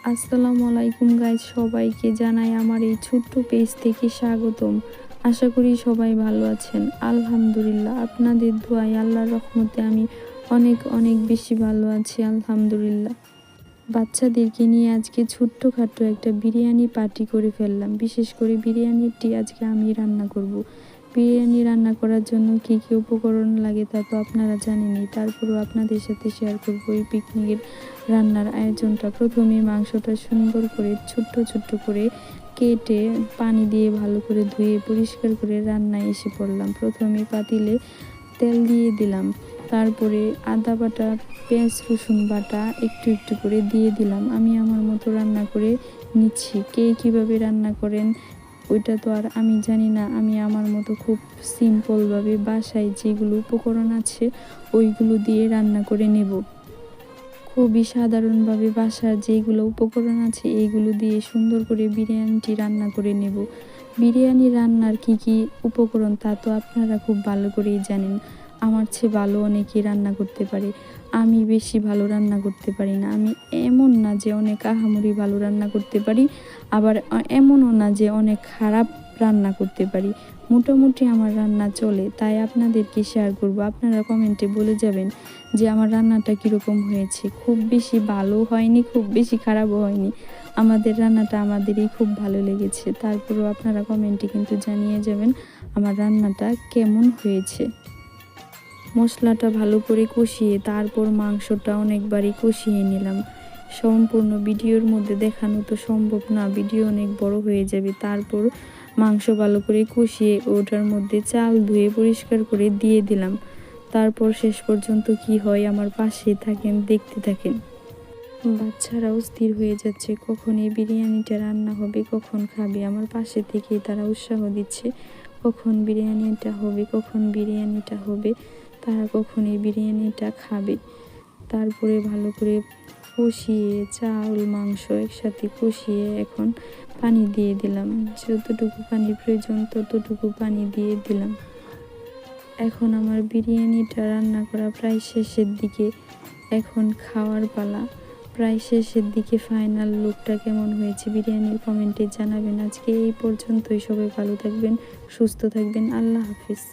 আসসালামু আলাইকুম গাইজ, সবাইকে জানাই আমার এই ছোট্ট পেজ থেকে স্বাগতম। আশা করি সবাই ভালো আছেন। আলহামদুলিল্লাহ, আপনাদের দোয়ায় আল্লাহর রহমতে আমি অনেক অনেক বেশি ভালো আছি আলহামদুলিল্লাহ। বাচ্চাদেরকে নিয়ে আজকে ছোট্টখাটো একটা বিরিয়ানি পার্টি করে ফেললাম। বিশেষ করে বিরিয়ানিটি আজকে আমি রান্না করব। বিরিয়ানি রান্না করার জন্য কী কী উপকরণ লাগে তা তো আপনারা জানেনই, তারপরেও আপনাদের সাথে শেয়ার করব এই পিকনিকের রান্নার আয়োজনটা। প্রথমে মাংসটা সুন্দর করে ছোট্ট ছোট্ট করে কেটে পানি দিয়ে ভালো করে ধুয়ে পরিষ্কার করে রান্নায় এসে পড়লাম। প্রথমে পাতিলে তেল দিয়ে দিলাম, তারপরে আদা বাটা, পেঁয়াজ রসুন বাটা একটু একটু করে দিয়ে দিলাম। আমি আমার মতো রান্না করে নিচ্ছি। কে কীভাবে রান্না করেন ওইটা তো আর আমি জানি না। আমি আমার মতো খুব সিম্পলভাবে বাসায় যেগুলো উপকরণ আছে ওইগুলো দিয়ে রান্না করে নেব। খুবই সাধারণভাবে বাসার যেগুলো উপকরণ আছে এইগুলো দিয়ে সুন্দর করে বিরিয়ানিটি রান্না করে নেব। বিরিয়ানি রান্নার কি কি উপকরণ তা তো আপনারা খুব ভালো করেই জানেন। আমার চেয়ে ভালো অনেকেই রান্না করতে পারে, আমি বেশি ভালো রান্না করতে পারি না। আমি এমন না যে অনেক আহামরি ভালো রান্না করতে পারি, আবার এমনও না যে অনেক খারাপ রান্না করতে পারি। মোটামুটি আমার রান্না চলে, তাই আপনাদেরকে শেয়ার করব। আপনারা কমেন্টে বলে যাবেন যে আমার রান্নাটা কীরকম হয়েছে। খুব বেশি ভালো হয়নি, খুব বেশি খারাপও হয়নি। আমাদের রান্নাটা আমাদেরই খুব ভালো লেগেছে। তারপরেও আপনারা কমেন্টে কিন্তু জানিয়ে যাবেন আমার রান্নাটা কেমন হয়েছে। মশলাটা ভালো করে কষিয়ে তারপর মাংসটা অনেকবারই কষিয়ে নিলাম। সম্পূর্ণ ভিডিওর মধ্যে দেখানো তো সম্ভব না, ভিডিও অনেক বড় হয়ে যাবে। তারপর মাংস ভালো করে কষিয়ে ওটার মধ্যে চাল ধুয়ে পরিষ্কার করে দিয়ে দিলাম। তারপর শেষ পর্যন্ত কি হয় আমার পাশে থাকেন, দেখতে থাকেন। বাচ্চারাও স্থির হয়ে যাচ্ছে কখন এই বিরিয়ানিটা রান্না হবে, কখন খাবে। আমার পাশে থেকে তারা উৎসাহ দিচ্ছে কখন বিরিয়ানিটা হবে, কখন বিরিয়ানিটা হবে, তারা কখন এই বিরিয়ানিটা খাবে। তারপরে ভালো করে কষিয়ে চাল মাংস একসাথে কষিয়ে এখন পানি দিয়ে দিলাম। যতটুকু পানি প্রয়োজন ততটুকু পানি দিয়ে দিলাম। এখন আমার বিরিয়ানিটা রান্না করা প্রায় শেষের দিকে, এখন খাওয়ার পালা। প্রায় শেষের দিকে ফাইনাল লুকটা কেমন হয়েছে বিরিয়ানির কমেন্টে জানাবেন। আজকে এই পর্যন্তই। সবাই ভালো থাকবেন, সুস্থ থাকবেন। আল্লাহ হাফিজ।